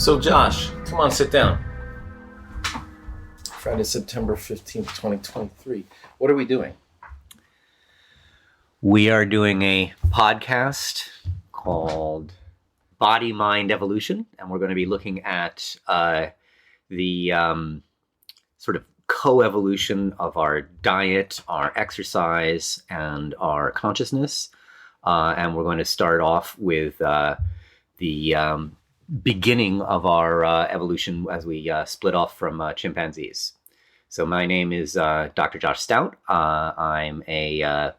So Josh, come on, sit down. Friday, September 15th, 2023. What are we doing? We are doing a podcast called Body, Mind, Evolution, and we're going to be looking at the sort of coevolution of our diet, our exercise, and our consciousness. And we're going to start off with the beginning of our evolution as we split off from chimpanzees. So my name is Dr. Josh Stout. I'm a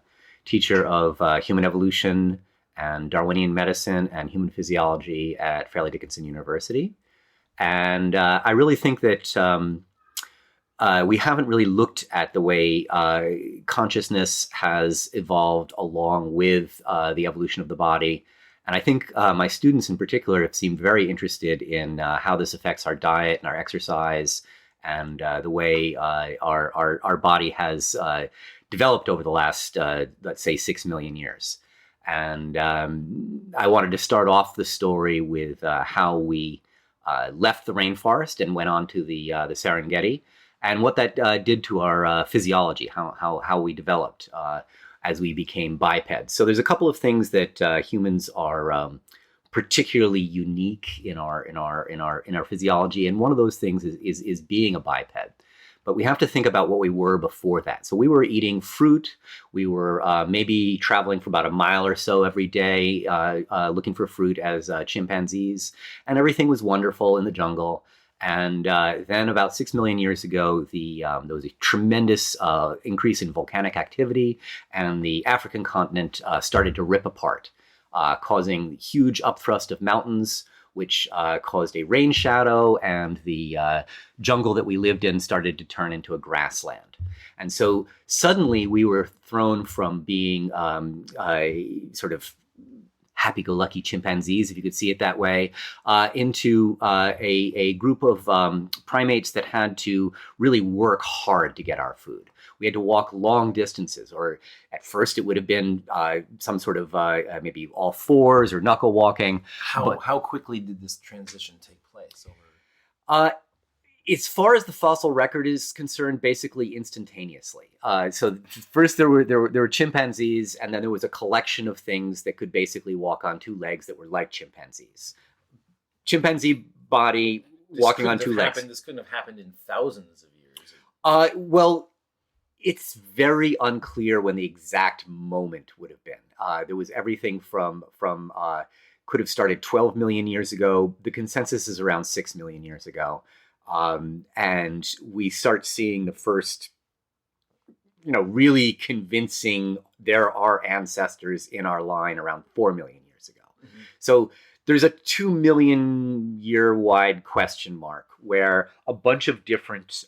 teacher of human evolution and Darwinian medicine and human physiology at Fairleigh Dickinson University. And I really think that we haven't really looked at the way consciousness has evolved along with the evolution of the body. And I think my students in particular have seemed very interested in how this affects our diet and our exercise and the way our body has developed over the last, let's say, 6 million years. And I wanted to start off the story with how we left the rainforest and went on to the Serengeti, and what that did to our physiology, how we developed as we became bipeds. So there's a couple of things that humans are particularly unique in our physiology, and one of those things is being a biped. But we have to think about what we were before that. So we were eating fruit. We were maybe traveling for about a mile or so every day, looking for fruit as chimpanzees, and everything was wonderful in the jungle. And then about 6 million years ago, there was a tremendous increase in volcanic activity, and the African continent started to rip apart, causing huge upthrust of mountains, which caused a rain shadow, and the jungle that we lived in started to turn into a grassland. And so suddenly we were thrown from being sort of happy-go-lucky chimpanzees, if you could see it that way, into a group of primates that had to really work hard to get our food. We had to walk long distances, or at first it would have been some sort of maybe all fours or knuckle walking. How quickly did this transition take place? As far as the fossil record is concerned, basically instantaneously. So first there were chimpanzees, and then there was a collection of things that could basically walk on two legs that were like chimpanzees. Chimpanzee body walking on two legs. This couldn't have happened in thousands of years. Well, it's very unclear when the exact moment would have been. There was everything from could have started 12 million years ago. The consensus is around 6 million years ago. And we start seeing the first, really convincing there are ancestors in our line around 4 million years ago. Mm-hmm. So there's a 2 million year wide question mark where a bunch of different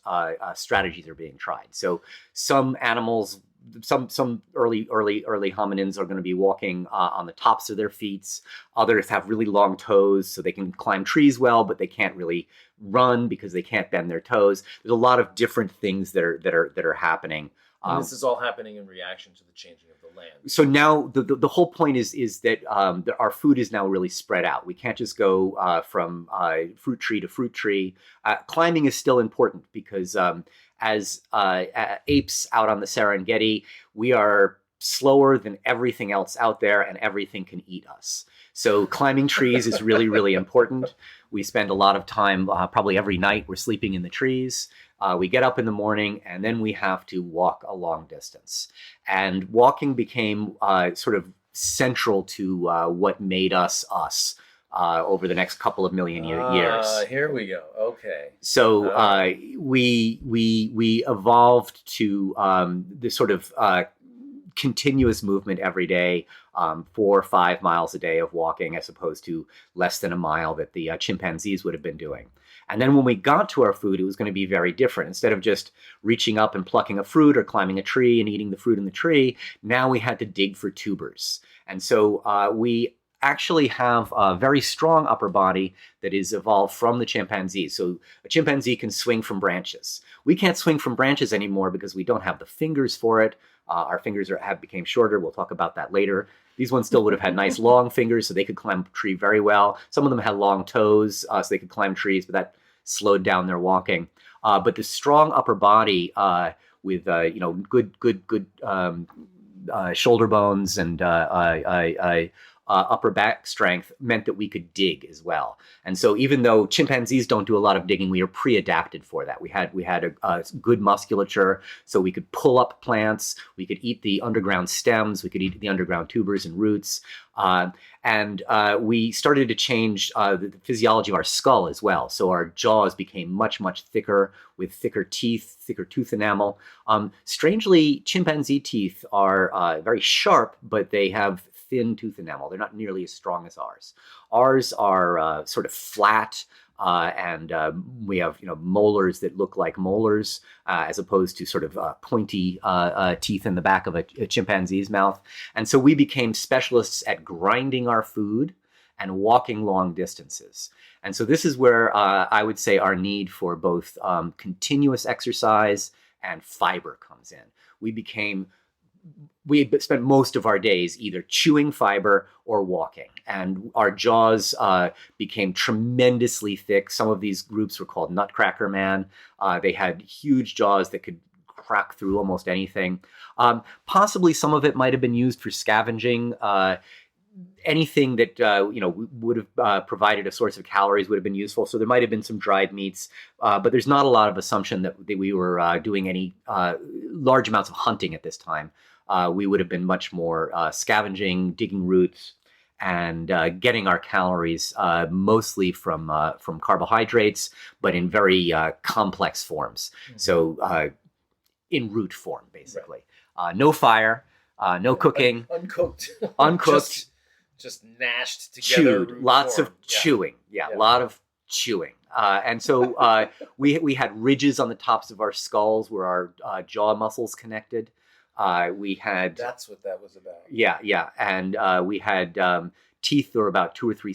strategies are being tried. So some animals, some early hominins are going to be walking on the tops of their feet. Others have really long toes, so they can climb trees well, but they can't really run because they can't bend their toes. There's a lot of different things that are happening. And this is all happening in reaction to the changing of the land. So now the whole point is that our food is now really spread out. We can't just go from fruit tree to fruit tree. Climbing is still important because as apes out on the Serengeti, we are slower than everything else out there, and everything can eat us. So climbing trees is really, really important. We spend a lot of time, probably every night, we're sleeping in the trees. We get up in the morning, and then we have to walk a long distance. And walking became sort of central to what made us us. Over the next couple of million years. Here we go. Okay. So we evolved to this sort of continuous movement every day, 4 or 5 miles a day of walking, as opposed to less than a mile that the chimpanzees would have been doing. And then when we got to our food, it was going to be very different. Instead of just reaching up and plucking a fruit or climbing a tree and eating the fruit in the tree, now we had to dig for tubers. And so we actually have a very strong upper body that is evolved from the chimpanzees. So a chimpanzee can swing from branches. We can't swing from branches anymore because we don't have the fingers for it. Our fingers have become shorter. We'll talk about that later. These ones still would have had nice long fingers, so they could climb a tree very well. Some of them had long toes, so they could climb trees, but that slowed down their walking. But the strong upper body with good shoulder bones and upper back strength meant that we could dig as well. And so even though chimpanzees don't do a lot of digging, we are pre-adapted for that. We had a good musculature, so we could pull up plants, we could eat the underground stems, we could eat the underground tubers and roots. And we started to change the physiology of our skull as well. So our jaws became much, much thicker with thicker teeth, thicker tooth enamel. Strangely, chimpanzee teeth are very sharp, but they have thin tooth enamel. They're not nearly as strong as ours. Ours are sort of flat, and we have molars that look like molars, as opposed to sort of pointy teeth in the back of a chimpanzee's mouth. And so we became specialists at grinding our food and walking long distances. And so this is where I would say our need for both continuous exercise and fiber comes in. We spent most of our days either chewing fiber or walking, and our jaws became tremendously thick. Some of these groups were called Nutcracker Man. They had huge jaws that could crack through almost anything. Possibly some of it might have been used for scavenging. Anything that would have provided a source of calories would have been useful. So there might have been some dried meats, but there's not a lot of assumption that we were doing any large amounts of hunting at this time. We would have been much more scavenging, digging roots, and getting our calories mostly from carbohydrates, but in very complex forms. Mm-hmm. So in root form, basically. Right. No fire, no cooking. Uncooked. Just gnashed together. Chewed. Lots of chewing. Yeah, a lot of chewing. And so we had ridges on the tops of our skulls where our jaw muscles connected. We had... That's what that was about. Yeah. And we had teeth that were about 2 or 3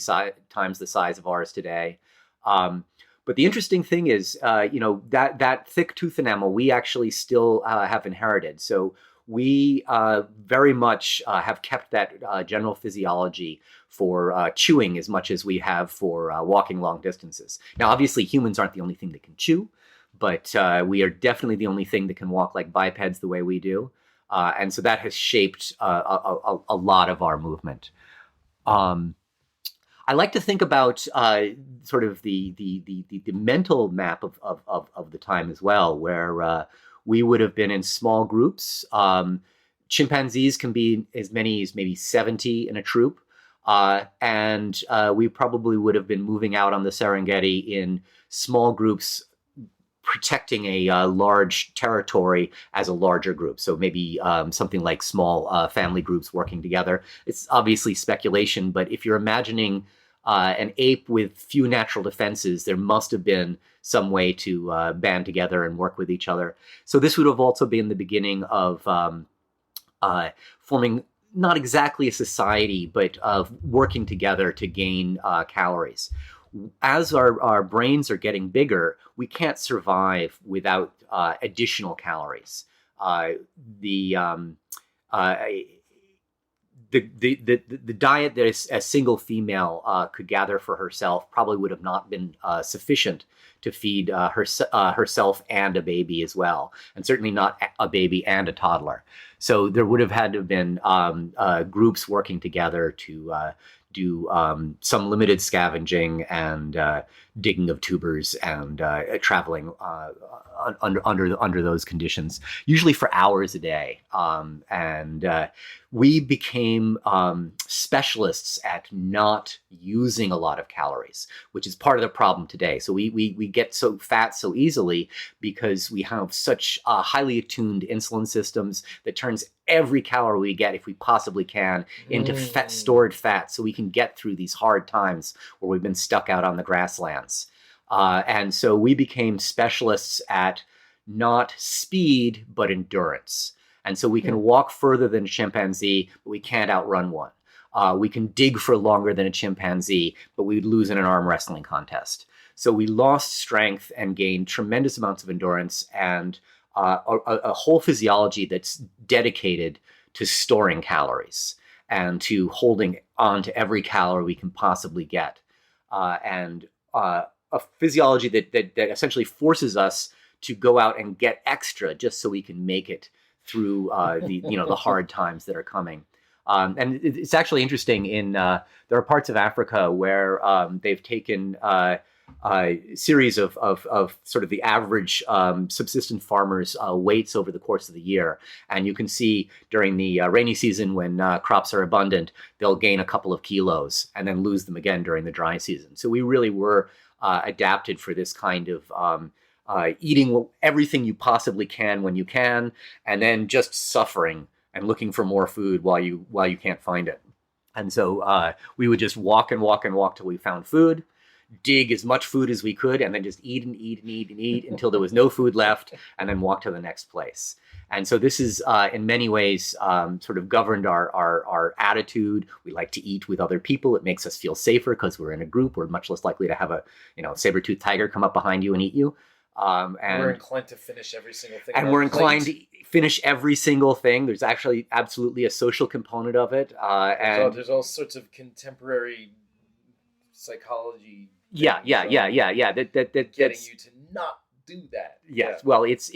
times the size of ours today. But the interesting thing is, that thick tooth enamel, we actually still have inherited. So we very much have kept that general physiology for chewing as much as we have for walking long distances. Now, obviously, humans aren't the only thing that can chew, but we are definitely the only thing that can walk like bipeds the way we do. And so that has shaped a lot of our movement. I like to think about sort of the mental map of the time as well, where we would have been in small groups. Chimpanzees can be as many as maybe 70 in a troop. And we probably would have been moving out on the Serengeti in small groups, protecting a large territory as a larger group. So maybe something like small family groups working together. It's obviously speculation, but if you're imagining an ape with few natural defenses, there must have been some way to band together and work with each other. So this would have also been the beginning of forming not exactly a society, but of working together to gain calories. As our brains are getting bigger, we can't survive without additional calories. The diet that a single female could gather for herself probably would have not been sufficient to feed herself and a baby as well, and certainly not a baby and a toddler. So there would have had to have been groups working together to do some limited scavenging and digging of tubers and traveling under those conditions, usually for hours a day. And we became specialists at not using a lot of calories, which is part of the problem today. So we get so fat so easily because we have such highly attuned insulin systems that turns every calorie we get, if we possibly can, into stored fat, so we can get through these hard times where we've been stuck out on the grasslands. And so we became specialists at not speed, but endurance. And so we can walk further than a chimpanzee, but we can't outrun one. We can dig for longer than a chimpanzee, but we'd lose in an arm wrestling contest. So we lost strength and gained tremendous amounts of endurance and a whole physiology that's dedicated to storing calories. and to holding on to every calorie we can possibly get. And a physiology that essentially forces us to go out and get extra just so we can make it through the hard times that are coming. And it's actually interesting. There are parts of Africa where they've taken a series of sort of the average subsistence farmers' weights over the course of the year, and you can see during the rainy season when crops are abundant, they'll gain a couple of kilos and then lose them again during the dry season. So we really were adapted for this kind of eating everything you possibly can when you can, and then just suffering and looking for more food while you can't find it. And so we would just walk and walk and walk till we found food, dig as much food as we could, and then just eat and eat and eat and eat until there was no food left, and then walk to the next place. And so this is, in many ways, sort of governed our attitude. We like to eat with other people. It makes us feel safer because we're in a group. We're much less likely to have a saber-toothed tiger come up behind you and eat you. And we're inclined to finish every single thing. And we're inclined to finish every single thing. There's actually absolutely a social component of it. And there's all sorts of contemporary psychology. Yeah. That getting you to not do that. Yes. Yeah. Well, it's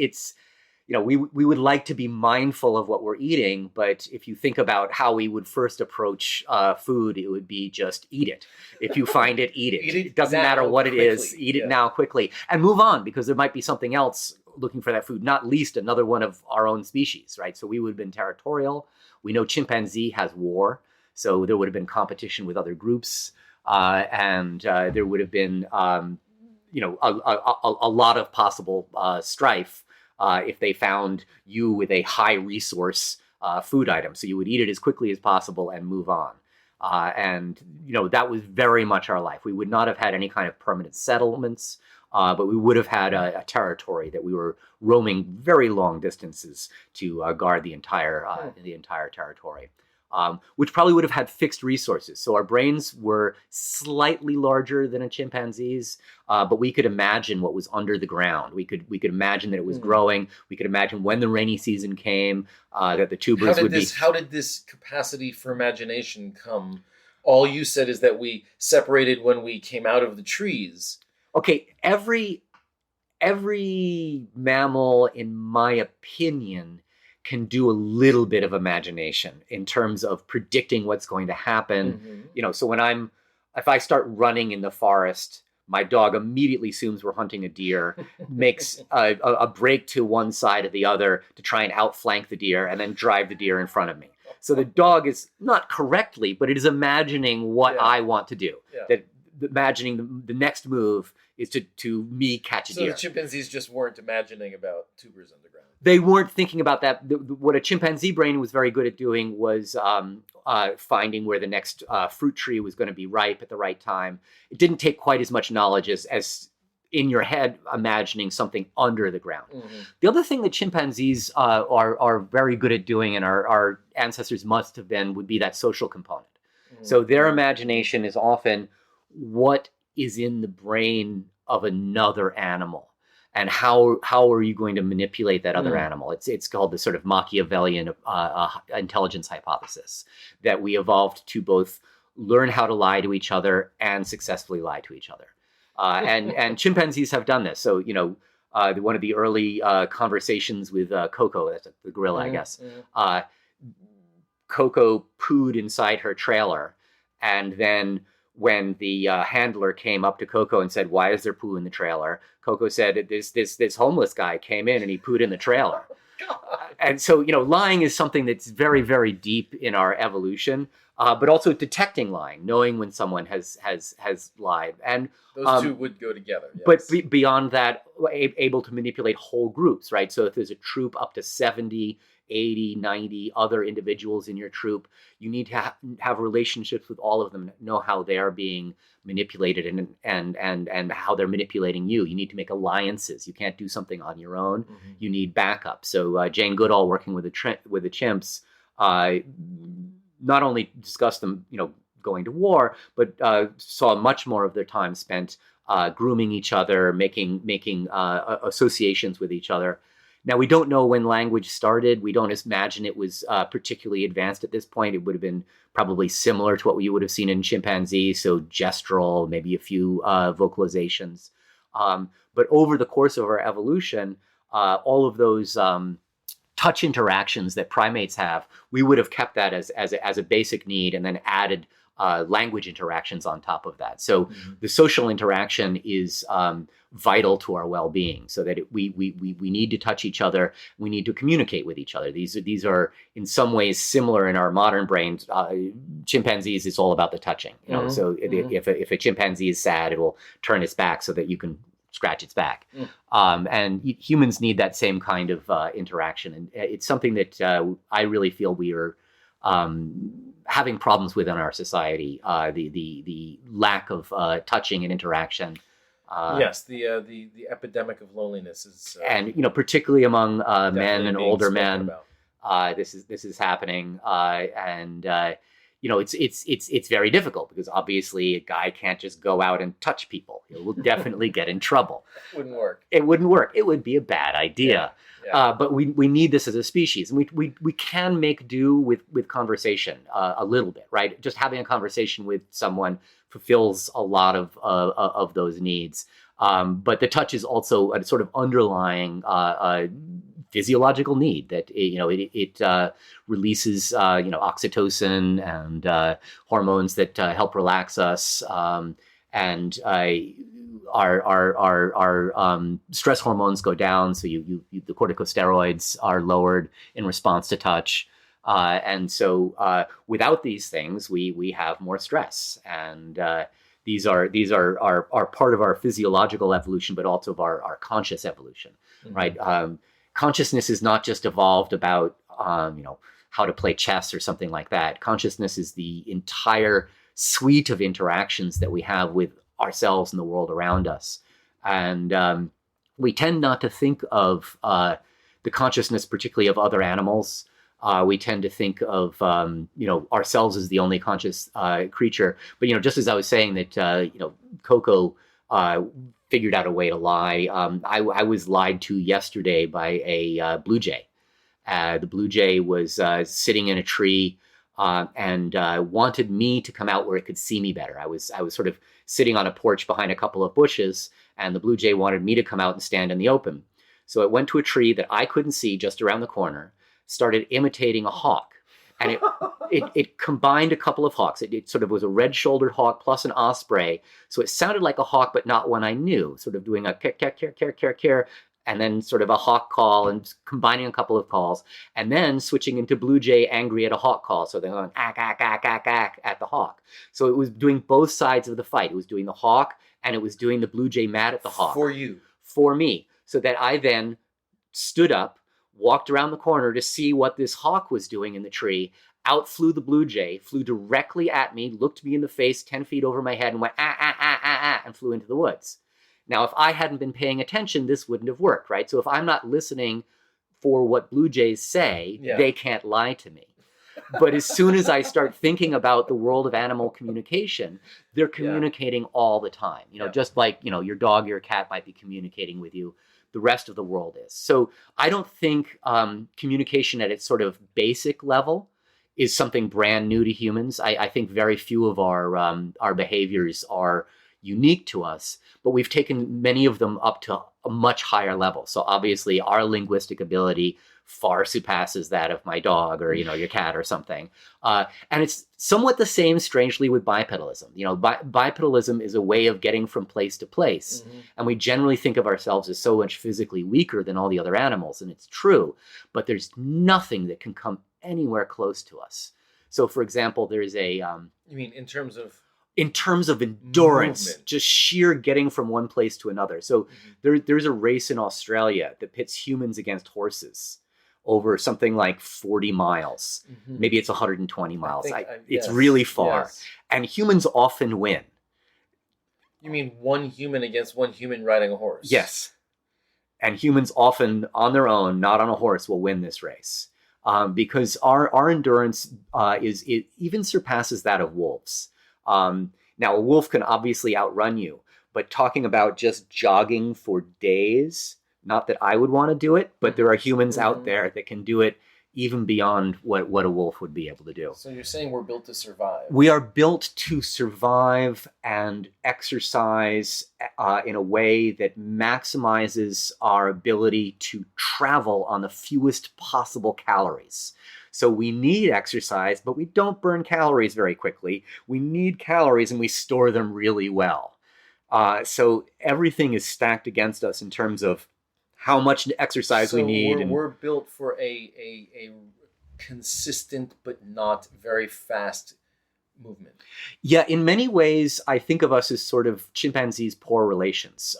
we would like to be mindful of what we're eating, but if you think about how we would first approach food, it would be just eat it. If you find it, eat it. It doesn't matter what it is. Eat it now quickly and move on, because there might be something else looking for that food, not least another one of our own species, right? So we would have been territorial. We know chimpanzee has war, so there would have been competition with other groups, and there would have been a lot of possible strife if they found you with a high resource food item. So you would eat it as quickly as possible and move on. And that was very much our life. We would not have had any kind of permanent settlements, but we would have had a territory that we were roaming very long distances to guard the entire territory. Which probably would have had fixed resources. So our brains were slightly larger than a chimpanzee's, but we could imagine what was under the ground. We could imagine that it was growing. We could imagine when the rainy season came, that the tubers would be... How did this capacity for imagination come? All you said is that we separated when we came out of the trees. Okay, every mammal, in my opinion, can do a little bit of imagination in terms of predicting what's going to happen. Mm-hmm. So if I start running in the forest, my dog immediately assumes we're hunting a deer, makes a break to one side or the other to try and outflank the deer, and then drive the deer in front of me. So the dog is not correctly, but it is imagining what I want to do. Yeah. Imagining the next move is to me catch a deer. So the chimpanzees just weren't imagining about tubers underground. They weren't thinking about that. What a chimpanzee brain was very good at doing was finding where the next fruit tree was going to be ripe at the right time. It didn't take quite as much knowledge as in your head imagining something under the ground. Mm-hmm. The other thing that chimpanzees are very good at doing, and our ancestors must have been, would be that social component. Mm-hmm. So their imagination is often what is in the brain of another animal, and how are you going to manipulate that other animal? It's called the sort of Machiavellian intelligence hypothesis, that we evolved to both learn how to lie to each other and successfully lie to each other. And chimpanzees have done this. So one of the early conversations with Coco, that's the gorilla, I guess. Coco pooed inside her trailer, and then when the handler came up to Coco and said, "Why is there poo in the trailer?" Coco said, "This homeless guy came in and he pooed in the trailer." And so, lying is something that's very, very deep in our evolution, but also detecting lying, knowing when someone has lied. And those two would go together. Yes. But beyond that, able to manipulate whole groups, right? So if there's a troop up to 70, 80, 90 other individuals in your troop, you need to have relationships with all of them, know how they are being manipulated and how they're manipulating you. You need to make alliances. You can't do something on your own. Mm-hmm. You need backup. So Jane Goodall, working with the chimps, not only discussed them, going to war, but saw much more of their time spent grooming each other, making associations with each other. Now, we don't know when language started. We don't imagine it was particularly advanced at this point. It would have been probably similar to what you would have seen in chimpanzees, so gestural, maybe a few vocalizations. But over the course of our evolution, all of those touch interactions that primates have, we would have kept that as a basic need and then added language interactions on top of that. So the social interaction is vital to our well-being, so that we need to touch each other. We need to communicate with each other. These are in some ways similar in our modern brains. Chimpanzees, it's all about the touching. So if a chimpanzee is sad, it will turn its back so that you can scratch its back. And humans need that same kind of interaction, and it's something that I really feel we are having problems with in our society. The lack of touching and interaction. Yes, the epidemic of loneliness is, and particularly among men and older men, this is happening, and it's very difficult because obviously a guy can't just go out and touch people. He will definitely get in trouble. Wouldn't work. It wouldn't work. It would be a bad idea. Yeah. But we need this as a species, and we can make do with conversation a little bit, right? Just having a conversation with someone fulfills a lot of those needs. But the touch is also a sort of underlying physiological need that it releases oxytocin and hormones that help relax us, and our stress hormones go down, so the corticosteroids are lowered in response to touch. And so without these things, we have more stress, and these are part of our physiological evolution, but also of our conscious evolution, right? Consciousness is not just evolved about how to play chess or something like that. Consciousness is the entire suite of interactions that we have with ourselves and the world around us, and we tend not to think of the consciousness, particularly of other animals. We tend to think of ourselves as the only conscious creature. But just as I was saying that Coco figured out a way to lie, I was lied to yesterday by a blue jay. The blue jay was sitting in a tree and wanted me to come out where it could see me better. I was sort of sitting on a porch behind a couple of bushes, and the blue jay wanted me to come out and stand in the open. So it went to a tree that I couldn't see just around the corner, started imitating a hawk, and it combined a couple of hawks. It sort of was a red-shouldered hawk plus an osprey, so it sounded like a hawk, but not one I knew, sort of doing a care, care, care, care, care, care, and then sort of a hawk call and combining a couple of calls, and then switching into blue jay angry at a hawk call, so they're going ack, ack, ack, ack, ack at the hawk. So it was doing both sides of the fight. It was doing the hawk, and it was doing the blue jay mad at the hawk. For you. For me. So that I then stood up, walked around the corner to see what this hawk was doing in the tree, out flew the blue jay, flew directly at me, looked me in the face 10 feet over my head, and went and flew into the woods. Now, if I hadn't been paying attention, this wouldn't have worked, right? So if I'm not listening for what blue jays say, they can't lie to me. But as soon as I start thinking about the world of animal communication, they're communicating all the time. Just like, your dog, your cat might be communicating with you. The rest of the world is. So I don't think communication at its sort of basic level is something brand new to humans. I think very few of our behaviors are unique to us, but we've taken many of them up to a much higher level. So obviously our linguistic ability far surpasses that of my dog or, your cat or something. And it's somewhat the same, strangely, with bipedalism. Bipedalism is a way of getting from place to place. And we generally think of ourselves as so much physically weaker than all the other animals. And it's true, but there's nothing that can come anywhere close to us. So, for example, there's a... you mean in terms of endurance, movement. Just sheer getting from one place to another. So there's a race in Australia that pits humans against horses over something like 40 miles. Maybe it's 120 miles. It's really far. Yes. And humans often win. You mean one human against one human riding a horse? Yes. And humans often, on their own, not on a horse, will win this race. Because our endurance it even surpasses that of wolves. Now, a wolf can obviously outrun you, but talking about just jogging for days Not that I would want to do it, but there are humans out Mhm. there that can do it even beyond what a wolf would be able to do. So you're saying we're built to survive. We are built to survive and exercise in a way that maximizes our ability to travel on the fewest possible calories. So we need exercise, but we don't burn calories very quickly. We need calories and we store them really well. So everything is stacked against us in terms of how much exercise we need. We're built for a consistent but not very fast movement. Yeah, in many ways, I think of us as sort of chimpanzees' poor relations.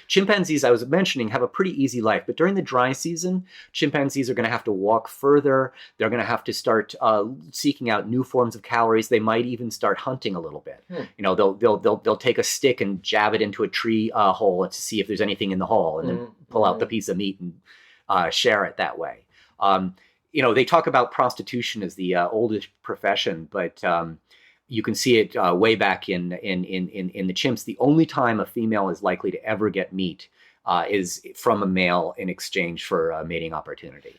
Chimpanzees, I was mentioning, have a pretty easy life, but during the dry season, chimpanzees are going to have to walk further. They're going to have to start seeking out new forms of calories. They might even start hunting a little bit. You know, they'll take a stick and jab it into a tree hole to see if there's anything in the hole, and then pull out the piece of meat and share it that way. You know, they talk about prostitution as the oldest profession, but you can see it way back in the chimps. The only time a female is likely to ever get meat is from a male in exchange for a mating opportunity.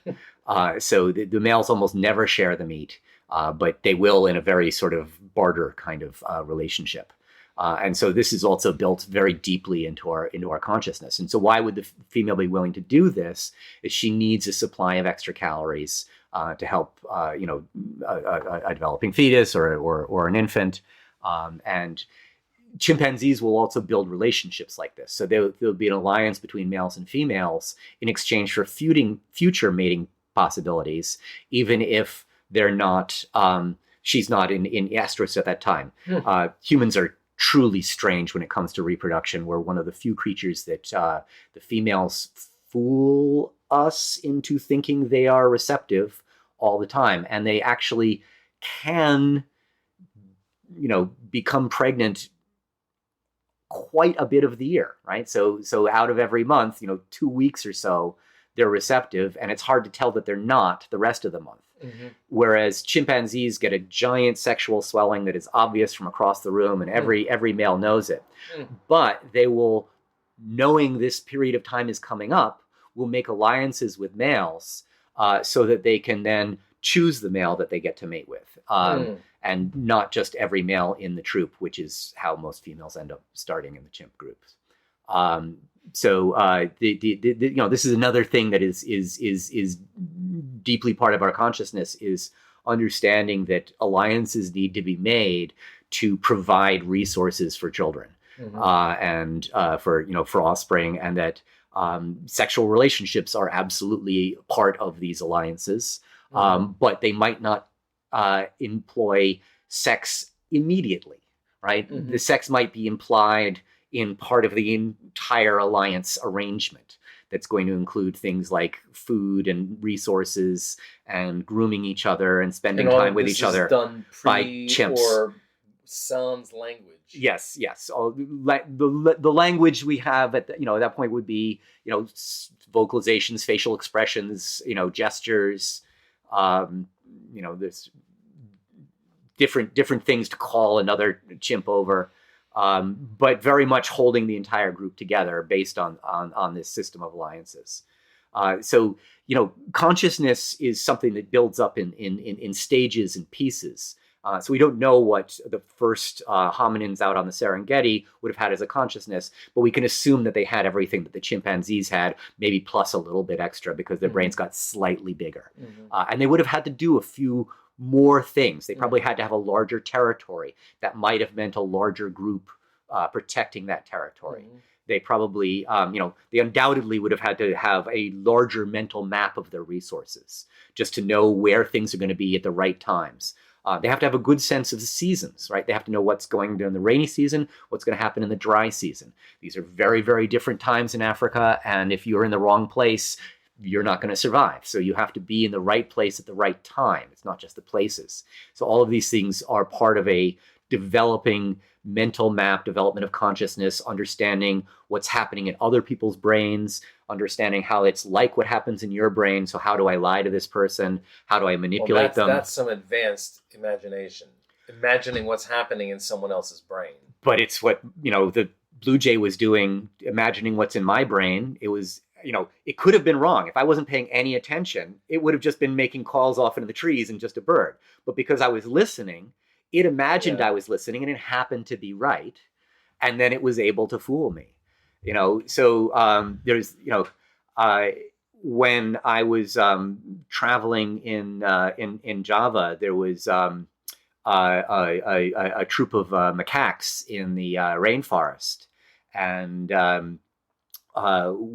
So the males almost never share the meat, but they will in a very sort of barter kind of relationship. And so this is also built very deeply into our consciousness. And so why would the female be willing to do this? Is she needs a supply of extra calories to help a developing fetus or an infant. And chimpanzees will also build relationships like this. So there'll be an alliance between males and females in exchange for future mating possibilities, even if they're not. She's not in estrus at that time. Humans are truly strange when it comes to reproduction. We're one of the few creatures that the females fool us into thinking they are receptive all the time, and they actually can, become pregnant quite a bit of the year, right? So out of every month, 2 weeks or so, they're receptive, and it's hard to tell that they're not the rest of the month. Mm-hmm. Whereas chimpanzees get a giant sexual swelling that is obvious from across the room, and every male knows it. But they will, knowing this period of time is coming up, will make alliances with males so that they can then choose the male that they get to mate with. And not just every male in the troop, which is how most females end up starting in the chimp groups. So this is another thing that is deeply part of our consciousness, is understanding that alliances need to be made to provide resources for children, and for offspring, and that sexual relationships are absolutely part of these alliances, but they might not employ sex immediately, right? The sex might be implied in part of the entire alliance arrangement that's going to include things like food and resources and grooming each other and spending time with each other done by chimps. Or sans language. Yes. The language we have at that point would be vocalizations, facial expressions, gestures, there's different things to call another chimp over. But very much holding the entire group together based on this system of alliances. So consciousness is something that builds up in stages and pieces. So we don't know what the first hominins out on the Serengeti would have had as a consciousness, but we can assume that they had everything that the chimpanzees had, maybe plus a little bit extra because their brains got slightly bigger. And they would have had to do a few more things. They probably had to have a larger territory. That might have meant a larger group protecting that territory. They probably, they undoubtedly would have had to have a larger mental map of their resources just to know where things are going to be at the right times. They have to have a good sense of the seasons, right? They have to know what's going during the rainy season, what's going to happen in the dry season. These are very, very different times in Africa, and if you're in the wrong place, you're not going to survive. So you have to be in the right place at the right time. It's not just the places. So all of these things are part of a developing mental map, development of consciousness, understanding what's happening in other people's brains, understanding how it's like what happens in your brain. So how do I lie to this person? How do I manipulate them? That's some advanced imagination. Imagining what's happening in someone else's brain. But it's what, the blue jay was doing, imagining what's in my brain. It was it could have been wrong. If I wasn't paying any attention, it would have just been making calls off into the trees and just a bird. But because I was listening, it imagined I was listening, and it happened to be right. And then it was able to fool me. So there's, when I was traveling in Java, there was a troop of macaques in the rainforest, and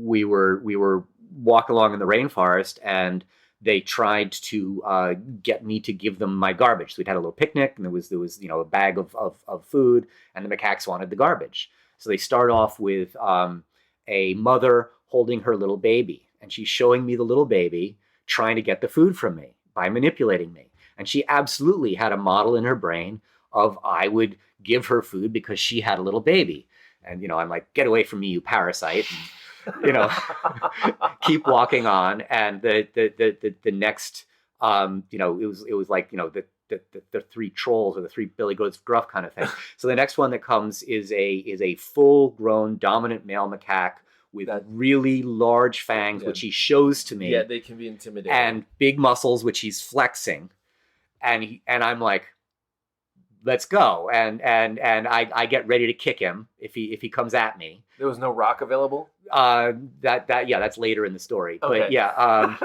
we were walking along in the rainforest, and they tried to get me to give them my garbage. So we'd had a little picnic, and there was a bag of food, and the macaques wanted the garbage. So they start off with a mother holding her little baby, and she's showing me the little baby trying to get the food from me by manipulating me. And she absolutely had a model in her brain of I would give her food because she had a little baby. And, I'm like, get away from me, you parasite. And, keep walking on. And the next, it was like, the three trolls or the three Billy Goats Gruff kind of thing. So the next one that comes is a full-grown dominant male macaque with really large fangs, which he shows to me. Yeah, they can be intimidating. And big muscles, which he's flexing. And I'm like, let's go. And I get ready to kick him if he comes at me. There was no rock available? That's later in the story. Okay. But yeah,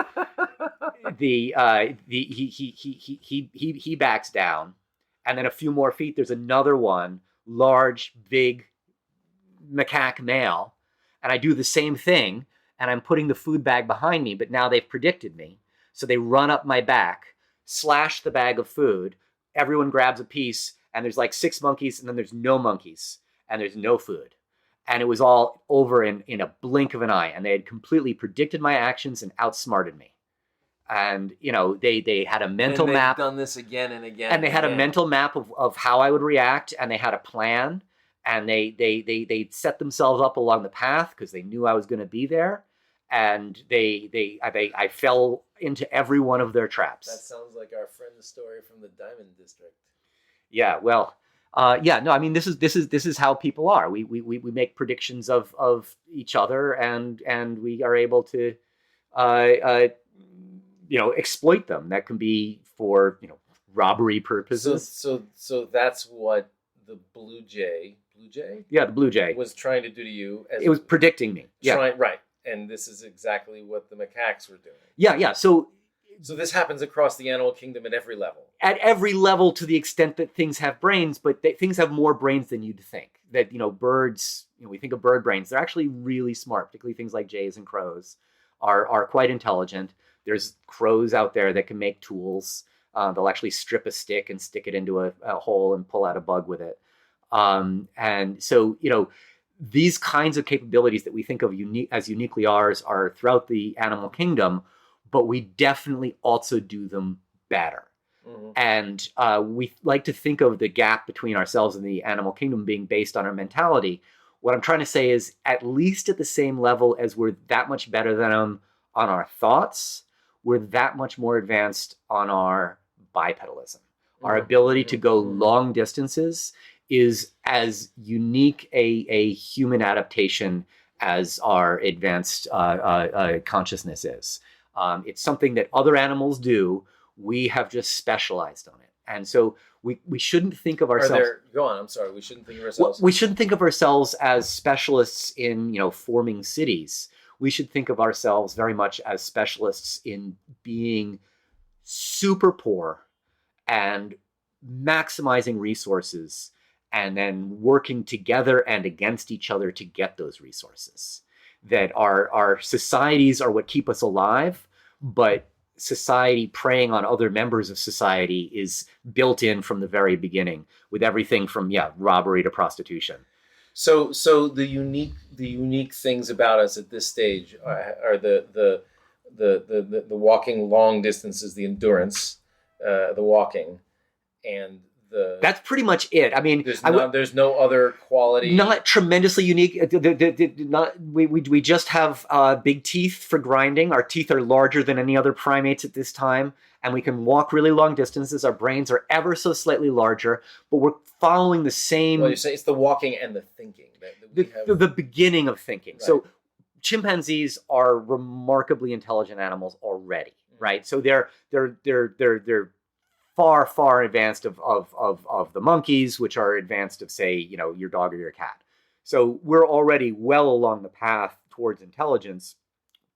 he backs down, and then a few more feet there's another one, large, big macaque male, and I do the same thing, and I'm putting the food bag behind me, but now they've predicted me, so they run up my back, slash the bag of food, everyone grabs a piece, and there's like 6 monkeys, and then there's no monkeys, and there's no food. And it was all over in a blink of an eye, and they had completely predicted my actions and outsmarted me. And, they had a mental map. They've done this again and again. And they had a mental map of how I would react, and they had a plan, and they set themselves up along the path because they knew I was going to be there. And I fell into every one of their traps. That sounds like our friend's story from the Diamond District. Yeah, well, this is how people are. We make predictions of each other, and we are able to exploit them. That can be for robbery purposes. So that's what the blue jay. Yeah, the blue jay was trying to do to you. It was predicting me. Right. And this is exactly what the macaques were doing. Yeah. So this happens across the animal kingdom at every level. At every level, to the extent that things have brains, but things have more brains than you'd think. That, birds, we think of bird brains. They're actually really smart, particularly things like jays and crows are quite intelligent. There's crows out there that can make tools. They'll actually strip a stick and stick it into a hole and pull out a bug with it. And so, these kinds of capabilities that we think of as uniquely ours are throughout the animal kingdom, but we definitely also do them better. Mm-hmm. And we like to think of the gap between ourselves and the animal kingdom being based on our mentality. What I'm trying to say is, at least at the same level as we're that much better than them on our thoughts, we're that much more advanced on our bipedalism. Mm-hmm. Our ability to go long distances is as unique a human adaptation as our advanced consciousness is. It's something that other animals do. We have just specialized on it. And so we shouldn't think of ourselves... Go on, I'm sorry. We shouldn't think of ourselves... We shouldn't think of ourselves as specialists in, forming cities. We should think of ourselves very much as specialists in being super poor and maximizing resources, and then working together and against each other to get those resources. That our societies are what keep us alive, but society preying on other members of society is built in from the very beginning, with everything from robbery to prostitution. So the unique things about us at this stage are the walking long distances, the endurance, the walking, and that's pretty much it. I mean, there's no other quality. Not tremendously unique. We just have big teeth for grinding. Our teeth are larger than any other primates at this time, and we can walk really long distances. Our brains are ever so slightly larger, but we're following the same... Well, you say it's the walking and the thinking. The beginning of thinking. Right. So chimpanzees are remarkably intelligent animals already, right? So they're far advanced of the monkeys, which are advanced of, say, your dog or your cat. So we're already well along the path towards intelligence,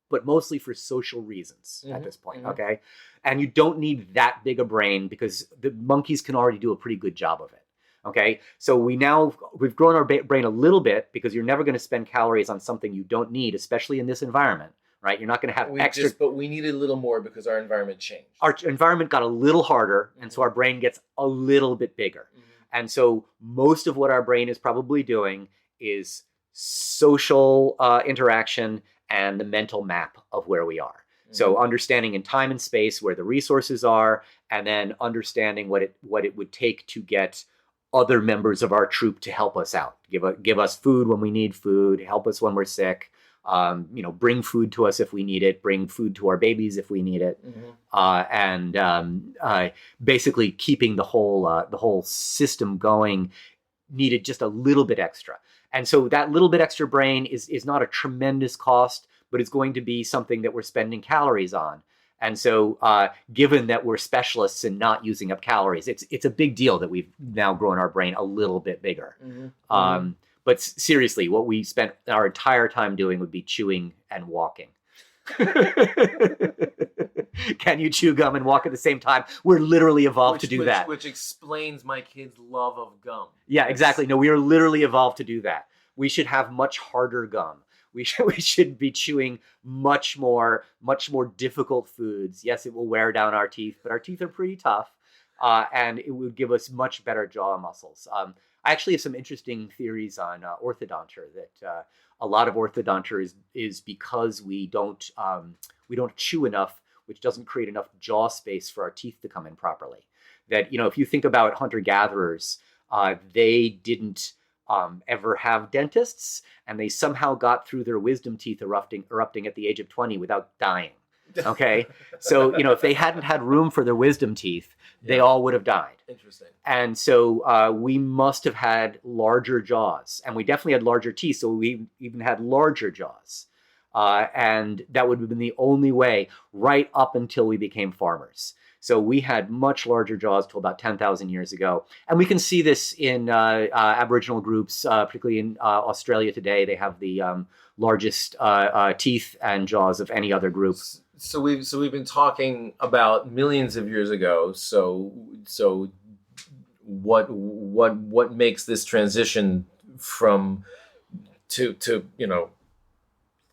but mostly for social reasons at this point, okay? And you don't need that big a brain because the monkeys can already do a pretty good job of it, okay? So we've grown our brain a little bit because you're never going to spend calories on something you don't need, especially in this environment, right? You're not going to have extra... But we needed a little more because our environment changed. Our environment got a little harder, and so our brain gets a little bit bigger. And so most of what our brain is probably doing is social interaction and the mental map of where we are. So understanding in time and space where the resources are, and then understanding what it would take to get other members of our troop to help us out, give us food when we need food, help us when we're sick, bring food to us if we need it, bring food to our babies if we need it, and basically keeping the whole system going needed just a little bit extra. And so that little bit extra brain is not a tremendous cost, but it's going to be something that we're spending calories on. And so given that we're specialists in not using up calories, it's a big deal that we've now grown our brain a little bit bigger. But seriously, what we spent our entire time doing would be chewing and walking. Can you chew gum and walk at the same time? We're literally evolved to do that. Which explains my kid's love of gum. Yeah, exactly. No, we are literally evolved to do that. We should have much harder gum. We should be chewing much more difficult foods. Yes, it will wear down our teeth, but our teeth are pretty tough, and it would give us much better jaw muscles. I actually have some interesting theories on orthodonture, that a lot of orthodonture is because we don't chew enough, which doesn't create enough jaw space for our teeth to come in properly. That, if you think about hunter-gatherers, they didn't ever have dentists, and they somehow got through their wisdom teeth erupting at the age of 20 without dying. Okay, so if they hadn't had room for their wisdom teeth, they all would have died. Interesting. And so we must have had larger jaws, and we definitely had larger teeth, so we even had larger jaws. And that would have been the only way right up until we became farmers. So we had much larger jaws till about 10,000 years ago. And we can see this in Aboriginal groups, particularly in Australia today. They have the largest teeth and jaws of any other group. So we've been talking about millions of years ago. So what makes this transition from to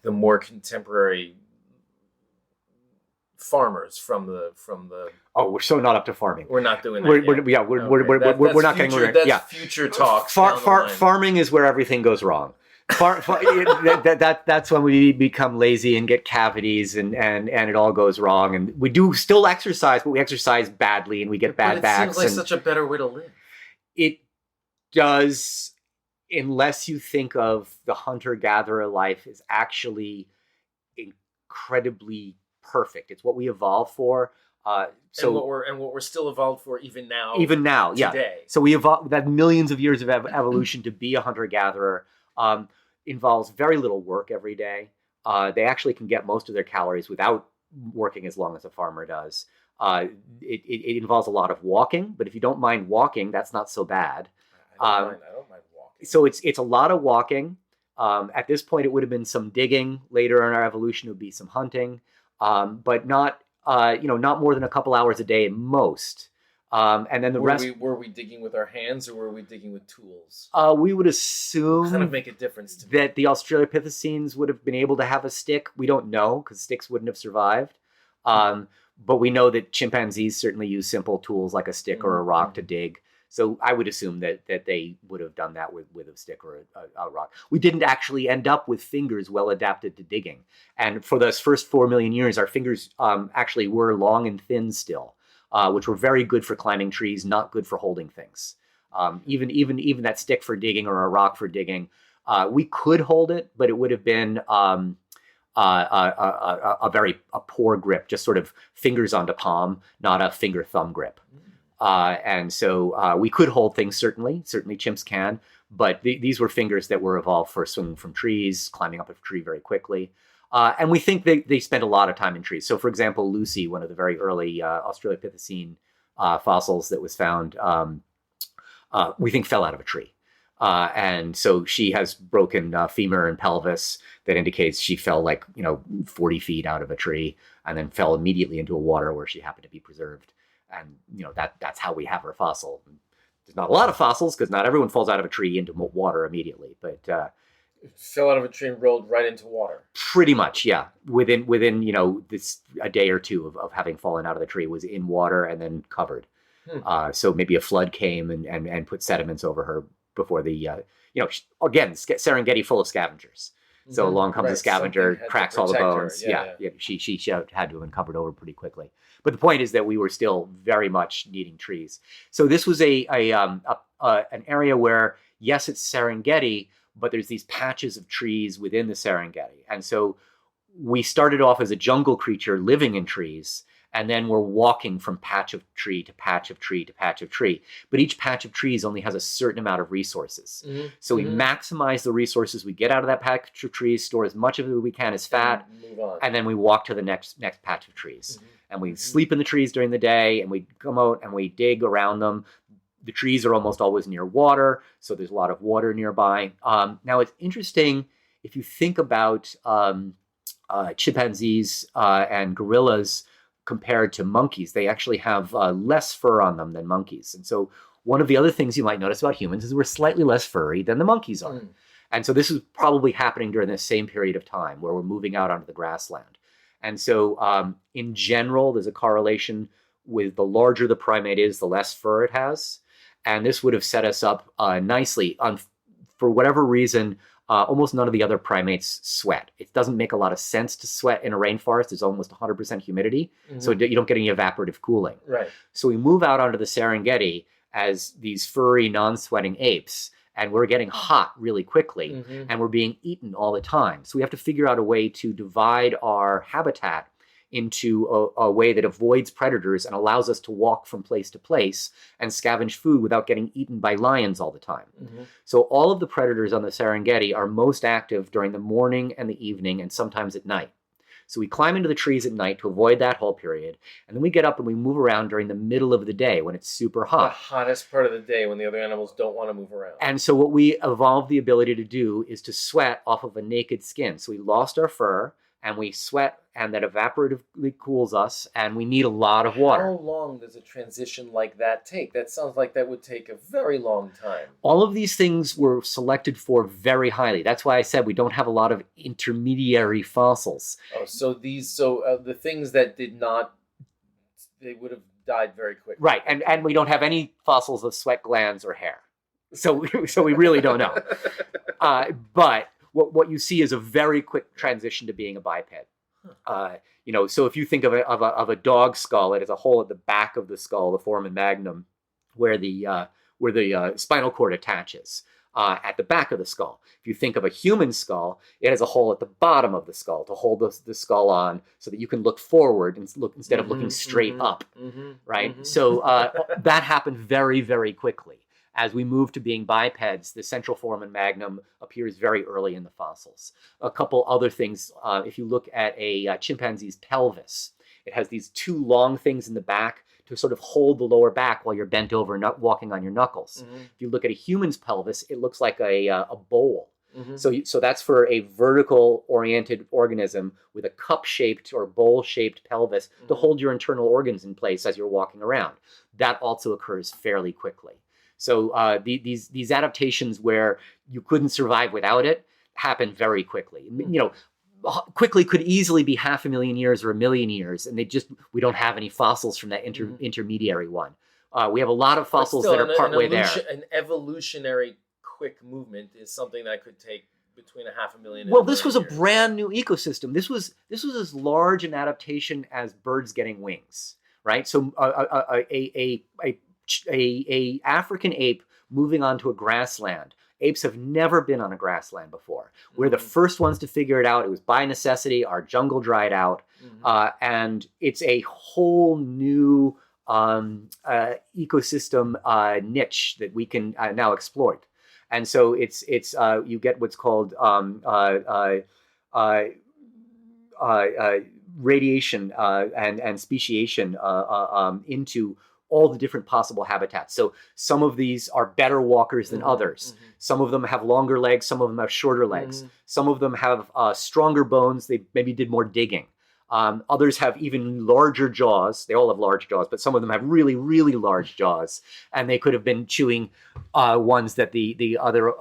the more contemporary farmers from the Oh, we're so not up to farming. We're not doing that. We're not getting there. That's future talk. Farming is where everything goes wrong. That's when we become lazy and get cavities, and it all goes wrong. And we do still exercise, but we exercise badly and we get bad backs. It seems like such a better way to live. It does, unless you think of the hunter-gatherer life as actually incredibly perfect. It's what we evolved for. And what we're still evolved for even now. Today. Yeah. So we evolved that millions of years of evolution to be a hunter-gatherer. Involves very little work every day. They actually can get most of their calories without working as long as a farmer does. It involves a lot of walking, but if you don't mind walking, that's not so bad. I don't mind walking. So it's a lot of walking. At this point, it would have been some digging. Later in our evolution, it would be some hunting, but not more than a couple hours a day at most. And then the rest. Were we digging with our hands, or were we digging with tools? We would assume kind of make a difference to me. That the Australopithecines would have been able to have a stick. We don't know because sticks wouldn't have survived. But we know that chimpanzees certainly use simple tools like a stick or a rock to dig. So I would assume that they would have done that with a stick or a rock. We didn't actually end up with fingers well adapted to digging. And for those first 4 million years, our fingers actually were long and thin still, which were very good for climbing trees, not good for holding things. Even that stick for digging or a rock for digging, we could hold it, but it would have been a very poor grip, just sort of fingers onto palm, not a finger thumb grip. And so we could hold things, certainly chimps can, but these were fingers that were evolved for swinging from trees, climbing up a tree very quickly. And we think they spent a lot of time in trees. So, for example, Lucy, one of the very early Australopithecine fossils that was found, we think fell out of a tree. And so she has broken femur and pelvis that indicates she fell 40 feet out of a tree and then fell immediately into a water where she happened to be preserved. And, that's how we have her fossil. There's not a lot of fossils because not everyone falls out of a tree into water immediately, but fell out of a tree and rolled right into water. Pretty much, yeah. Within this a day or two of having fallen out of the tree was in water and then covered. So maybe a flood came and put sediments over her before the again, Serengeti full of scavengers. So along comes a scavenger, cracks all the bones. Yeah. She had to have been covered over pretty quickly. But the point is that we were still very much needing trees. So this was an area where, yes, it's Serengeti, but there's these patches of trees within the Serengeti. And so we started off as a jungle creature living in trees, and then we're walking from patch of tree to patch of tree to patch of tree. But each patch of trees only has a certain amount of resources. So we maximize the resources we get out of that patch of trees, store as much of it as we can as fat, and then we walk to the next patch of trees. And we sleep in the trees during the day, and we come out and we dig around them. The trees are almost always near water, so there's a lot of water nearby. Now, it's interesting if you think about chimpanzees and gorillas compared to monkeys. They actually have less fur on them than monkeys. And so one of the other things you might notice about humans is we're slightly less furry than the monkeys are. And so this is probably happening during the same period of time where we're moving out onto the grassland. And so in general, there's a correlation with the larger the primate is, the less fur it has. And this would have set us up nicely. For whatever reason, almost none of the other primates sweat. It doesn't make a lot of sense to sweat in a rainforest. There's almost 100% humidity, so you don't get any evaporative cooling. Right. So we move out onto the Serengeti as these furry, non-sweating apes, and we're getting hot really quickly, and we're being eaten all the time. So we have to figure out a way to divide our habitat into a way that avoids predators and allows us to walk from place to place and scavenge food without getting eaten by lions all the time. So all of the predators on the Serengeti are most active during the morning and the evening and sometimes at night. So we climb into the trees at night to avoid that whole period, and then we get up and we move around during the middle of the day when it's super hot. The hottest part of the day when the other animals don't want to move around. And so what we evolved the ability to do is to sweat off of a naked skin. So we lost our fur, and we sweat, and that evaporatively cools us, and we need a lot of water. How long does a transition like that take? That sounds like that would take a very long time. All of these things were selected for very highly. That's why I said we don't have a lot of intermediary fossils. Oh, so the things that did not, they would have died very quickly. Right, and we don't have any fossils of sweat glands or hair. So we really don't know. But what you see is a very quick transition to being a biped. So if you think of a dog skull, it has a hole at the back of the skull, the foramen magnum, where the spinal cord attaches at the back of the skull. If you think of a human skull, it has a hole at the bottom of the skull to hold the skull on so that you can look forward and look instead of looking straight up, right? So that happened very, very quickly. As we move to being bipeds, the central foramen magnum appears very early in the fossils. A couple other things, if you look at a chimpanzee's pelvis, it has these two long things in the back to sort of hold the lower back while you're bent over walking on your knuckles. If you look at a human's pelvis, it looks like a bowl. So that's for a vertical-oriented organism with a cup-shaped or bowl-shaped pelvis to hold your internal organs in place as you're walking around. That also occurs fairly quickly. So these adaptations where you couldn't survive without it happen very quickly. Quickly could easily be 500,000 years or 1 million years, and we don't have any fossils from that intermediary one. We have a lot of fossils that are partway there. An evolutionary quick movement is something that could take between 500,000. Well, this was a brand new ecosystem. This was as large an adaptation as birds getting wings, right? So a African ape moving onto a grassland. Apes have never been on a grassland before. We're the first ones to figure it out. It was by necessity. Our jungle dried out. And it's a whole new ecosystem niche that we can now exploit. And so it's you get what's called radiation and speciation into all the different possible habitats. So some of these are better walkers than others. Some of them have longer legs, some of them have shorter legs. Some of them have stronger bones. They maybe did more digging. Others have even larger jaws. They all have large jaws, but some of them have really, really large jaws, and they could have been chewing ones that the other,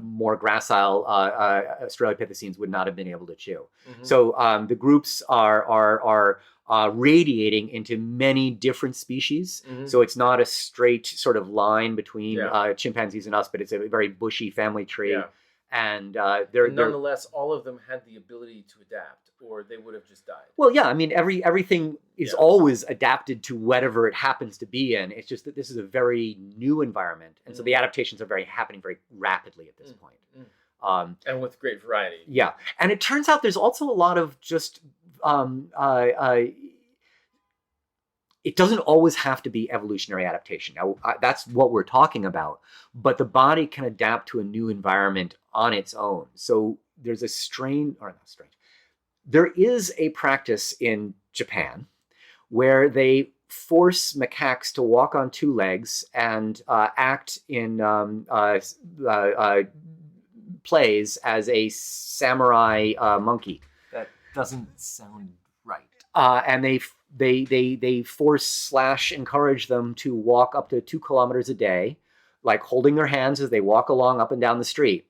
more gracile Australopithecines would not have been able to chew. So the groups are radiating into many different species. So it's not a straight sort of line between chimpanzees and us, but it's a very bushy family tree. Yeah. And nonetheless, all of them had the ability to adapt, or they would have just died. Well, yeah, I mean, everything is always adapted to whatever it happens to be in. It's just that this is a very new environment, and so the adaptations are happening very rapidly at this point. And with great variety. Yeah, and it turns out there's also a lot of just it doesn't always have to be evolutionary adaptation. Now, that's what we're talking about, but the body can adapt to a new environment on its own. So there's there is a practice in Japan where they force macaques to walk on two legs and act in plays as a samurai monkey. That doesn't sound right. And they force / encourage them to walk up to 2 kilometers a day, like holding their hands as they walk along up and down the street.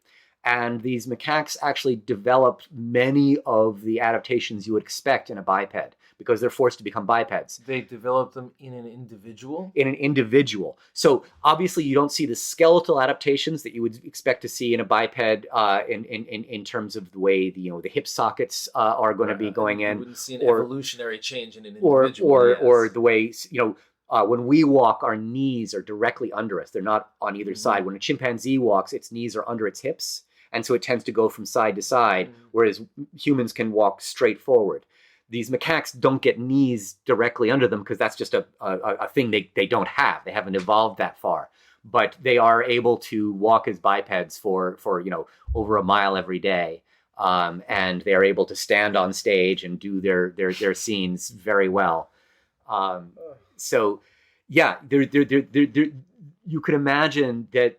And these macaques actually developed many of the adaptations you would expect in a biped because they're forced to become bipeds. They developed them in an individual? In an individual. So obviously you don't see the skeletal adaptations that you would expect to see in a biped in terms of the way the hip sockets are going to be going in. You wouldn't see an evolutionary change in an individual. Or the way, when we walk, our knees are directly under us. They're not on either side. When a chimpanzee walks, its knees are under its hips. And so it tends to go from side to side, whereas humans can walk straight forward. These macaques don't get knees directly under them because that's just a thing they don't have. They haven't evolved that far. But they are able to walk as bipeds for over a mile every day. And they are able to stand on stage and do their scenes very well. So, yeah, you could imagine that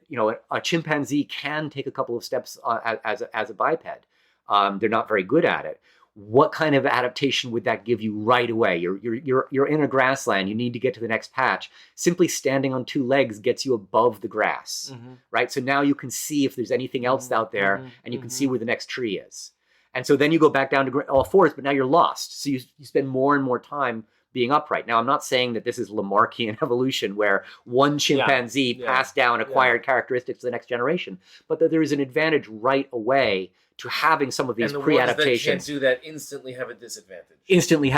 a chimpanzee can take a couple of steps as a biped. They're not very good at it. What kind of adaptation would that give you right away? You're in a grassland. You need to get to the next patch. Simply standing on 2 legs gets you above the grass, right? So now you can see if there's anything else out there, and you can see where the next tree is. And so then you go back down to all fours, but now you're lost. So you spend more and more time being upright. Now, I'm not saying that this is Lamarckian evolution where one chimpanzee passed down acquired characteristics to the next generation, but that there is an advantage right away to having some of these pre-adaptations. And the ones that can't do that instantly have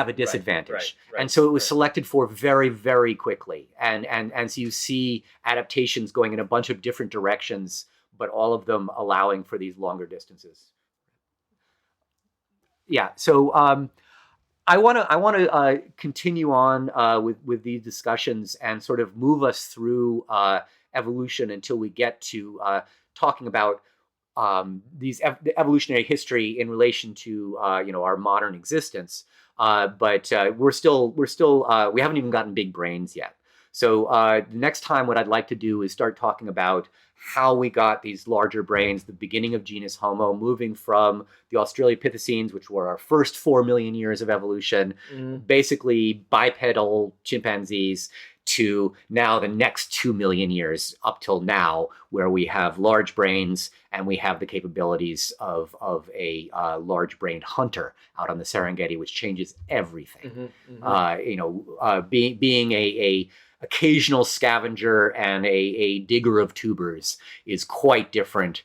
a disadvantage. Right. And so it was selected for very, very quickly. And so you see adaptations going in a bunch of different directions, but all of them allowing for these longer distances. Yeah, so I want to continue on with these discussions and sort of move us through evolution until we get to talking about the evolutionary history in relation to our modern existence. But we haven't even gotten big brains yet. So the next time, what I'd like to do is start talking about how we got these larger brains, the beginning of genus Homo, moving from the Australopithecines, which were our first 4 million years of evolution, basically bipedal chimpanzees, to now the next 2 million years up till now, where we have large brains and we have the capabilities of a large-brained hunter out on the Serengeti, which changes everything. Being a occasional scavenger and a digger of tubers is quite different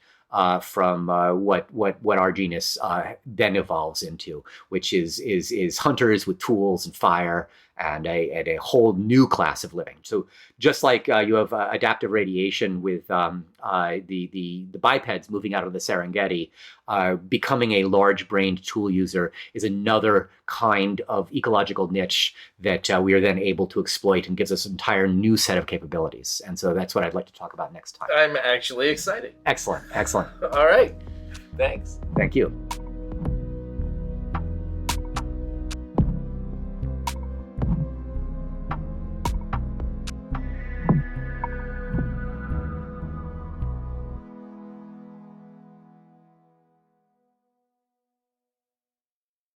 from what our genus then evolves into, which is hunters with tools and fire and a whole new class of living. So just like you have adaptive radiation with the bipeds moving out of the Serengeti, becoming a large-brained tool user is another kind of ecological niche that we are then able to exploit and gives us an entire new set of capabilities. And so that's what I'd like to talk about next time. I'm actually excited. Excellent, excellent. All right. Thanks. Thank you.